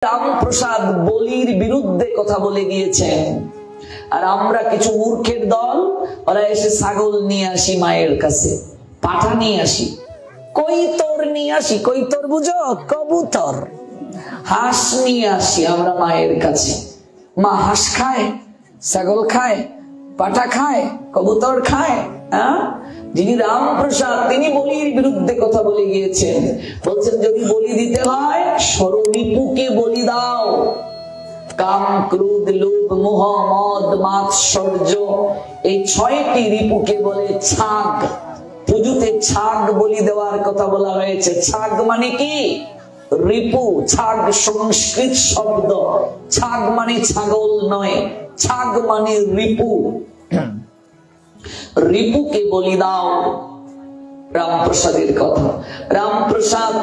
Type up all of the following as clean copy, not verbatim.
রামপ্রসাদ বলির বিরুদ্ধে কথা বলে গিয়েছেন, আর আমরা কিছু মূর্খের দল ওরা এসে ছাগল নিয়ে আসি মায়ের কাছে, পাঠা নিয়ে আসি, কৈতর নিয়ে আসি, কৈতর বুঝো, কবুতর, হাঁস নিয়ে আসি আমরা মায়ের কাছে। মা হাঁস খায়, ছাগল খায়, পাঠা খায়, কবুতর খায়। যিনি রামপ্রসাদ তিনি বলির বিরুদ্ধে কথা বলে গিয়েছেন, বলছেন যদি বলি দিতে হয় ষড়রিপুকে বলি দাও। কাম, ক্রোধ, লোভ, মোহ, মদ, মাৎসর্য, এই 6টি রিপুকে বলে ছাগ। পুজোতে ছাগ বলি দেওয়ার কথা বলা হয়েছে। ছাগ মানে কি? রিপু। ছাগ সংস্কৃত শব্দ, ছাগ মানে ছাগল নয়, ছাগ মানে রিপু। রিপুকে বলি দাও, রামপ্রসাদের কথা। রামপ্রসাদ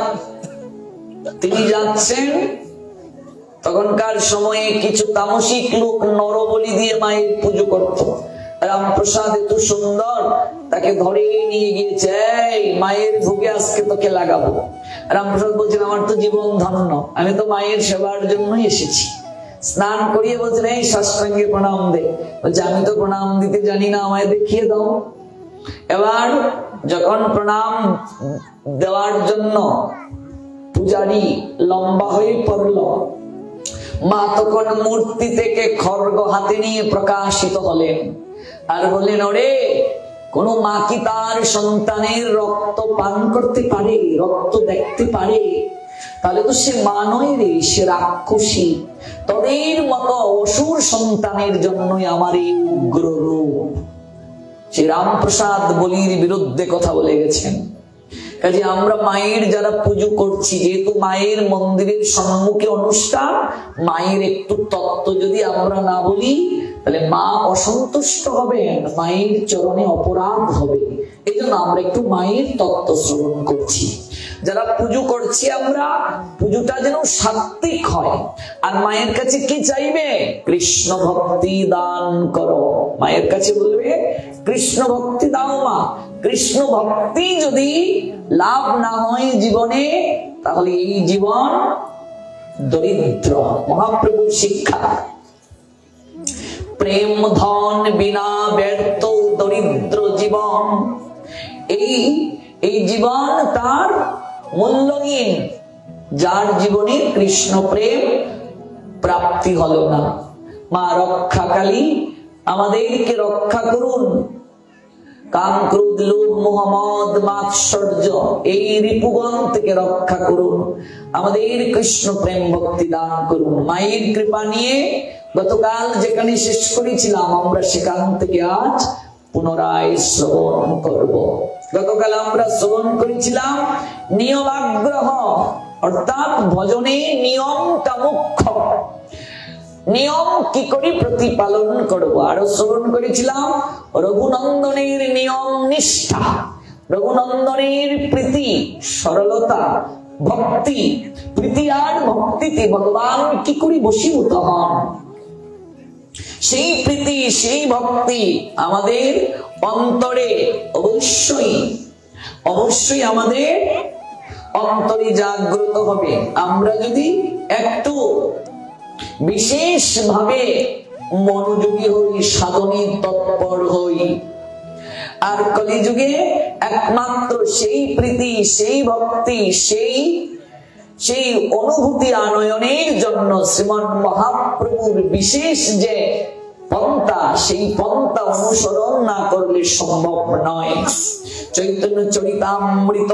তিনি যাচ্ছেন, তখনকার সময়ে কিছু তামসিক লোক নরবলি দিয়ে মায়ের পুজো করত। রামপ্রসাদ এত সুন্দর, তাকে ধরে নিয়ে গিয়েছে, এই মায়ের ভোগে আজকে তোকে লাগাবো। রামপ্রসাদ বলছেন আমার তো জীবন ধন্য, আমি তো মায়ের সেবার জন্যই এসেছি। স্নান করিয়ে বলছেন এই সাষ্টাঙ্গে প্রণাম দে। বলছে আমি তো প্রণাম দিতে জানি না, আমায় দেখিয়ে দাও। এবার যখন প্রণাম দেওয়ার জন্য পূজারী লম্বা হয়ে পড়ল, মা তখন মূর্তি থেকে খড়গ হাতে নিয়ে প্রকাশিত হলেন আর বললেন, ওরে কোন মা কি তার সন্তানের রক্ত পান করতে পারে, রক্ত দেখতে পারে? তাহলে তো সে মা নয় রে, সে রাক্ষসী। তোদের মতো অসুর সন্তানের জন্যই আমার এই উগ্র রূপ। সে রামপ্রসাদ বলির বিরুদ্ধে কথা বলে গেছেন। কাজে আমরা মায়ের যারা পুজো করছি, যেহেতু মায়ের মন্দিরের সম্মুখে অনুষ্ঠান, মায়ের একটু তত্ত্ব যদি আমরা না বলি তাহলে মা অসন্তুষ্ট হবেন, মায়ের চরণে অপরাধ হবে। এই জন্য আমরা একটু মায়ের তত্ত্ব শ্রবণ করছি। যারা পুজো করছি আমরা, পুজোটা যেন সাত্বিক হয়। আর মায়ের কাছে কি চাইবে? কৃষ্ণ ভক্তি দান করো। মায়ের কাছে বলবে কৃষ্ণ ভক্তি দাও মা। কৃষ্ণ ভক্তি যদি লাভ না হয় জীবনে, তাহলে এই জীবন দরিদ্র। মহাপ্রভুর শিক্ষা, প্রেম ধন বিনা ব্যর্থ দরিদ্র জীবন। এই জীবন তার মূল্যহীন, যার জীবনে কৃষ্ণ প্রেম প্রাপ্তি হলো না। মা রক্ষাকালী আমাদেরকে রক্ষা করুন। কাম, ক্রোধ, লোভ, মোহ, মদ, মাৎসর্য এই রিপুগণ থেকে রক্ষা করুন। আমাদের কৃষ্ণ প্রেম ভক্তি দান করুন। মায়ের কৃপা নিয়ে গতকাল যেখানে শেষ করেছিলাম, আমরা সেখান থেকে আজ পুনরায় শ্রবণ করব। গতকাল আমরা শ্রবণ করেছিলাম নিয়মাগ্রহ, অর্থাৎ ভজনে নিয়মটা মুখ্য। নিয়ম কি করে প্রতিপালন করব। আরো শ্রবণ করেছিলাম রঘুনন্দনের নিয়ম নিষ্ঠা, রঘুনন্দনের প্রীতি, সরলতা, ভক্তি। প্রীতি আর ভক্তিতে ভগবান কি করে বশীভূত হন। সেই প্রীতি, সেই ভক্তি আমাদের অন্তরে অবশ্যই আমাদের অন্তরে জাগ্রত হবে। আমরা যদি একটু বিশেষ ভাবে মনোযোগী হই, সাধনে তৎপর হই। আর কলিযুগে একমাত্র সেই প্রীতি, সেই ভক্তি, সেই অনুভূতি আনয়নের জন্য শ্রীমন মহাপ্রভুর বিশেষ যে পন্থা, সেই পন্থা অনুসরণ না করলে সম্ভব নয়। চৈতন্য চরিতামৃত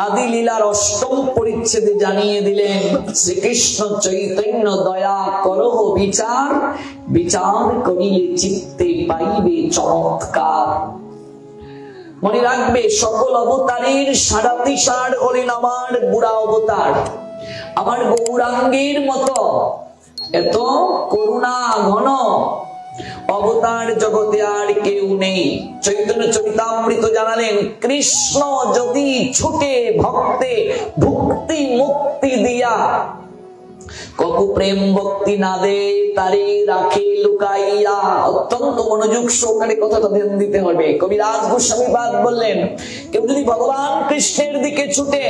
আদি লীলার ৮ম পরিচ্ছেদে জানিয়ে দিলেন, শ্রীকৃষ্ণ চৈতন্য দয়া করো বিচার, বিচার করিলে চিত্তে পাইবে চমৎকার। মনে রাখবে সকল অবতারের সারাতিসার হলেন আমার বুড়া অবতার। আমার গৌরাঙ্গের মতো এত করুণা ঘন অবতার জগতে আর কেউ নেই। চৈতন্য চরিতামৃত জানালেন, কৃষ্ণ যদি ছুটে ভক্তে ভক্তি মুক্তি দিয়া, কবু প্রেম ভক্তি না দে তারে রাখে লুকাইয়া। অত্যন্ত মনোযোগ সহকারে কথাটা ধ্যান দিতে হবে। কবিরাজ গোস্বামীপাদ বললেন, কেউ যদি ভগবান কৃষ্ণের দিকে ছুটে,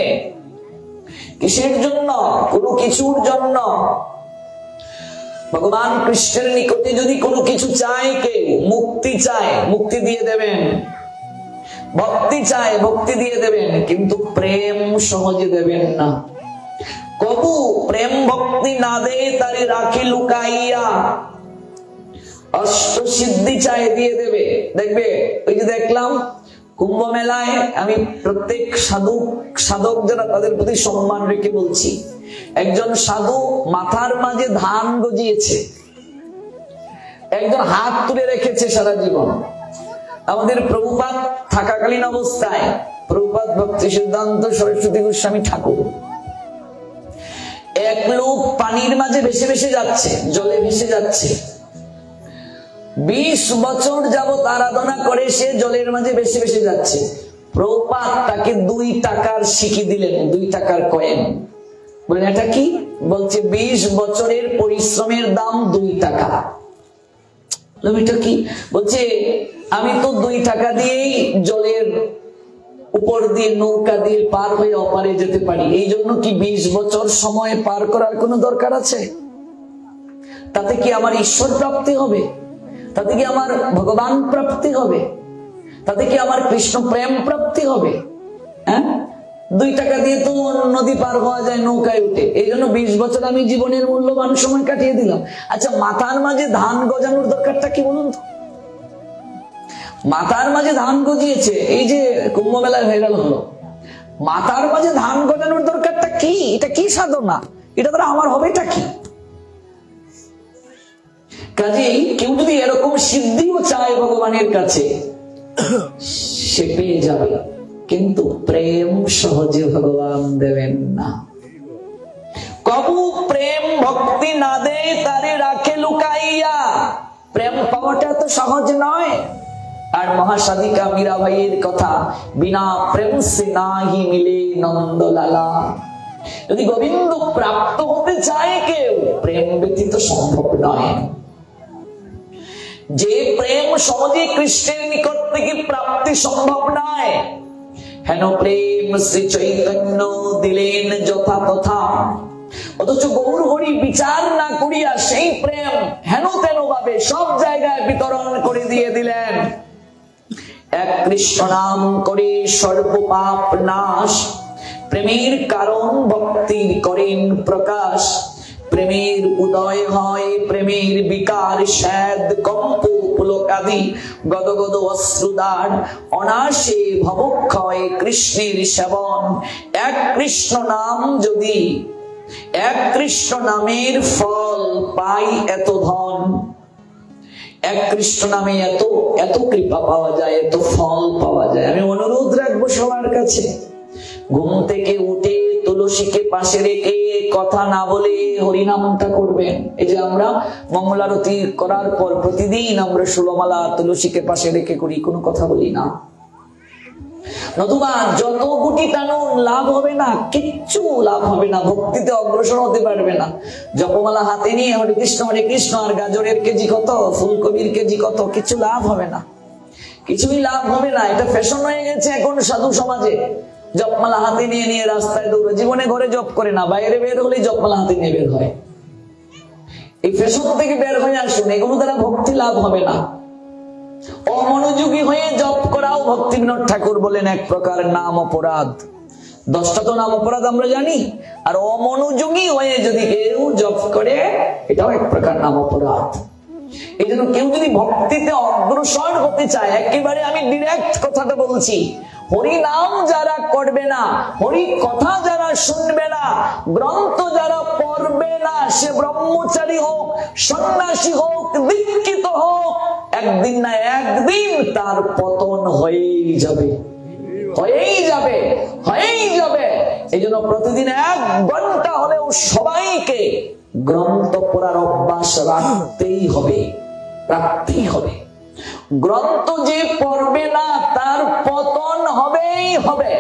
কিসের জন্য? কোনো কিছুর জন্য। ভগবান কৃষ্ণের নিকটে যদি কোনো কিছু চায়, কেউ মুক্তি চায়, মুক্তি দিয়ে দেবেন। ভক্তি চায়, ভক্তি দিয়ে দেবেন, কিন্তু প্রেম সহজে দেবেন না। কবু প্রেম ভক্তি না দে তারে রাখি লুকাইয়া। অষ্ট সিদ্ধি চায়, দিয়ে দেবে। দেখবে ওই যে দেখলাম কুম্ভ মেলায়, আমি প্রত্যেক সাধক যারা তাদের প্রতি সম্মান রেখে বলছি, একজন সাধু মাথার মাঝে ধান গজিয়েছে, একজন হাত তুলে রেখেছে সারা জীবন। আমাদের প্রভুপাদ থাকাকালীন অবস্থায়, প্রভুপাদ ভক্তি সিদ্ধান্ত সরস্বতী গোস্বামী ঠাকুর, এক লোক পানির মাঝে ভেসে ভেসে যাচ্ছে, জলে ভেসে যাচ্ছে। 20 বছর যাবত আরাধনা করে সে জলের মাঝে ভেসে ভেসে যাচ্ছে। প্রভুপাদ তাকে 2 টাকার সিকি দিলেন, 2 টাকার কয়েন। বলেন এটা কি? বলছে 20 বছরের পরিশ্রমের দাম 2 টাকা। এটা কি? বলছে আমি তো 2 টাকা দিয়েই জলের উপর দিয়ে নৌকা দিয়ে পার হয়ে অপারে যেতে পারি, এই জন্য কি 20 বছর সময় পার করার কোনো দরকার আছে? তাতে কি আমার ঈশ্বর প্রাপ্তি হবে? তাতে কি আমার ভগবান প্রাপ্তি হবে? তাতে কি আমার কৃষ্ণ প্রেম প্রাপ্তি হবে? হ্যাঁ, 2 টাকা দিয়ে তো নদী পার হওয়া যায় নৌকায় উঠে, এই জন্য 20 বছর আমি জীবনের মূল্যবান সময় কাটিয়ে দিলাম। আচ্ছা, মাথার মাঝে ধান গজানোর দরকারটা কি বলুন তো? মাথার মাঝে ধান গজিয়েছে, এই যে কুম্ভ মেলায় হয়ে গেল, হলো, মাথার মাঝে ধান গজানোর দরকারটা কি? এটা কি সাধনা? এটা দ্বারা আমার হবেটা কি? কাজেই কেউ যদি এরকম সিদ্ধিও চায় ভগবানের কাছে, সে পেয়ে যাবে, কিন্তু প্রেম সহজে ভগবান দেবেন না। কবু প্রেম ভক্তি না দে তারে রাখে লুকাইয়া। প্রেম পাওয়াটা তো সহজ নয়। আর মহাসাধিকা মীরাবাইয়ের কথা, বিনা প্রেম সে নাহি মিলে নন্দলালা। যদি গোবিন্দ প্রাপ্ত হতে চায় কেউ, প্রেম ব্যতীত সম্ভব নয়। যে প্রেম সহজে কৃষ্ণের নিকট থেকে প্রাপ্তি সম্ভব নয়, হেন প্রেম শ্রী চৈতন্য দিলেন যথা তথা। অথচ গৌর হরি বিচার না করিয়া সেই প্রেম হেন তেন ভাবে সব জায়গায় বিতরণ করে দিয়ে দিলেন। এক কৃষ্ণ নাম করে সর্ব পাপ নাশ, প্রেমের কারণ ভক্তির করেন প্রকাশ। প্রেমের উদয় হয় প্রেমের বিকার, শ্বেদ কম্প পুলকাদি গদগদ অশ্রুদার। অনাশে ভবক্ষয় কৃষ্ণের সেবন, এক কৃষ্ণ নাম যদি, এক কৃষ্ণ নামের ফল পাই এত ধন। এক কৃষ্ণ নামে এত এত কৃপা পাওয়া যায়, এত ফল পাওয়া যায়। আমি অনুরোধ রাখবো সবার কাছে, ঘুম থেকে উঠে তুলসীকে পাশে রেখে কথা না বলে হরিনামটা করবেন। এই যে আমরা মঙ্গলারতি করার পর প্রতিদিন আমরা 16 মালা তুলসীকে পাশে রেখে করি, কোনো কথা বলি না। নতুবা যত গুটি টানুন লাভ হবে না, কিচ্ছু লাভ হবে না, ভক্তিতে অগ্রসর হতে পারবে না। জপমালা হাতে নিয়ে হরে কৃষ্ণ আর গাজরের কেজি কত, ফুলকপির কেজি কত, কিছু লাভ হবে না, কিছুই লাভ হবে না। এটা ফ্যাশন হয়ে গেছে এখন সাধু সমাজে, জপমালা হাতে নিয়ে নিয়ে রাস্তায় দৌড়ে। জীবনে ঘরে জপ করে না, বাইরে বের হলে জপমালা হাতে নিয়ে বের হয়। এই ফ্যাশন থেকে বের হয়ে আসুন, এগুলো দ্বারা ভক্তি লাভ হবে না। অমনোযোগী হয়ে জপ করাও ভক্তি বিনোদ ঠাকুর বলেন এক প্রকার নাম অপরাধ। 10টা তো নাম অপরাধ আমরা জানি, আর অমনোযোগী হয়ে যদি কেউ জপ করে, এটাও এক প্রকার নাম অপরাধ। এই জন্য কেউ যদি ভক্তিতে অগ্রসর হতে চায়, একেবারে আমি ডিরেক্ট কথাটা বলছি, হরি নাম যারা করবে না, হরি কথা যারা শুনবে না, গ্রন্থ যারা পড়বে না, সে ব্রহ্মচারী হোক, সন্ন্যাসী হোক, দীক্ষিত হোক, একদিন না একদিন তার পতন হয়েই যাবে, হয়েই যাবে, হয়েই যাবে। এই জন্য প্রতিদিন 1 ঘন্টা হলেও সবাইকে গ্রন্থ পড়ার অভ্যাস রাখতেই হবে, রাখতেই হবে। গ্রন্থ যে পড়বে না তার পতন হবেই হবে।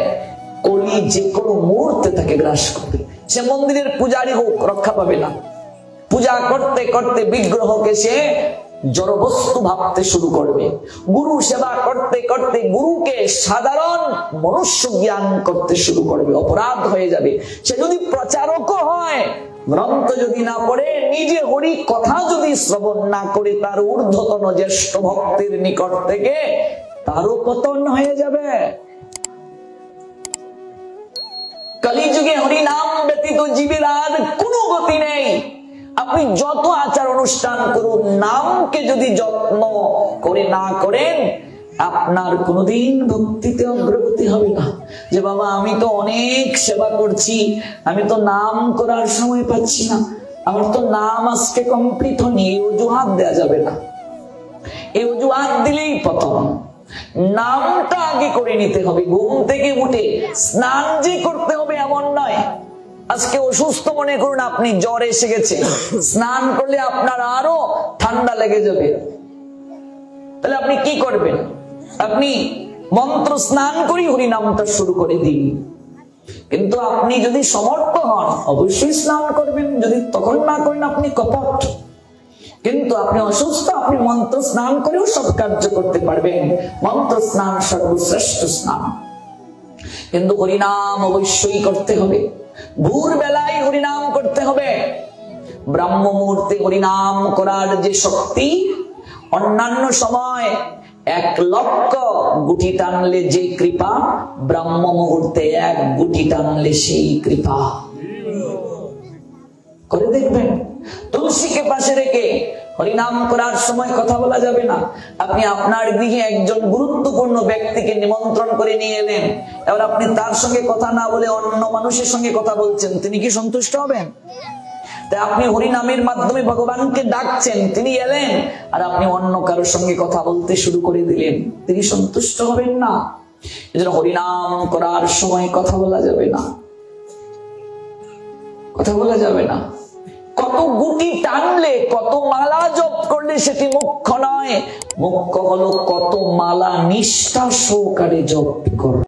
কলি যে কোনো মুহূর্তে তাকে গ্রাস করবে। সে মন্দিরের পূজারী হোক, রক্ষা পাবে না। পূজা করতে করতে বিগ্রহকে সে জড়বস্তু ভাবতে শুরু করবে। গুরু সেবা করতে করতে গুরুকে সাধারণ মনুষ্য জ্ঞান করতে শুরু করবে, অপরাধ হয়ে যাবে। সে যদি প্রচারকও হয়, গ্রন্থ যদি না পড়ে, নিজে হরি কথা যদি শ্রবণ না করে, তার ঊর্ধ্বতন জ্যেষ্ঠ ভক্তের নিকট থেকে তারও পতন হয়ে যাবে। কলিযুগে হরি নাম ব্যতীত জীবের আর কোনো গতি নেই। আপনি যত আচার অনুষ্ঠান করুন, নামকে যদি যত্ন করে না করেন, আপনার কোনোদিন ভক্তিতে অগ্রগতি হবে না। যে বাবা আমি তো অনেক সেবা করছি, আমি তো নাম করার সময় পাচ্ছি না, আমার তো নাম আজকে কমপ্লিট হয়নি, এই অজুহাত দেওয়া যাবে না। এই অজুহাত দিলেই পতন। নামটা আগে করে নিতে হবে। ঘুম থেকে উঠে স্নান যে করতে হবে এমন নয়। আজকে অসুস্থ মনে করুন, আপনি জ্বর এসে গেছে, স্নান করলে আপনার আরো ঠান্ডা লেগে যাবে, তাহলে আপনি কি করবেন? আপনি মন্ত্র স্নান করি হরি নামটা শুরু করে দিন। কিন্তু আপনি যদি সমর্থ হন অবশ্যই স্নান করবেন, যদি তখন না করেন আপনি কপট। কিন্তু আপনি অসুস্থ, আপনি মন্ত্র স্নান করেও সব কার্য করতে পারবেন। মন্ত্র স্নান সর্বশ্রেষ্ঠ স্নান। কিন্তু হরিনাম অবশ্যই করতে হবে। ভোর বেলায় হরিনাম করতে হবে। ব্রাহ্ম মুহূর্তে হরিনাম করার যে শক্তি, অন্যান্য সময় 1 লক্ষ গুটি টানলে যে কৃপা, ব্রাহ্ম মুহূর্তে 1 গুটি টানলে সেই কৃপা। করে দেখবেন। তুলসীকে পাশে রেখে হরিনাম করার সময় কথা বলা যাবে না। আপনি আপনার গৃহে একজন গুরুত্বপূর্ণ ব্যক্তিকে নিমন্ত্রণ করে নিয়ে এলেন, এবার আপনি তার সঙ্গে কথা না বলে অন্য মানুষের সঙ্গে কথা বলছেন, তিনি কি সন্তুষ্ট হবেন? তাই আপনি হরিনামের মাধ্যমে ভগবানকে ডাকছেন, তিনি এলেন, আর আপনি অন্য কারোর সঙ্গে কথা বলতে শুরু করে দিলেন, তিনি সন্তুষ্ট হবেন না। এজন্য হরিনাম করার সময় কথা বলা যাবে না, কথা বলা যাবে না। কত গুটি টানলে, কত মালা জপ করলে সেটি মুখ্য নয়। মুখ্য হলো কত মালা নিষ্ঠা সহকারে জপ করো।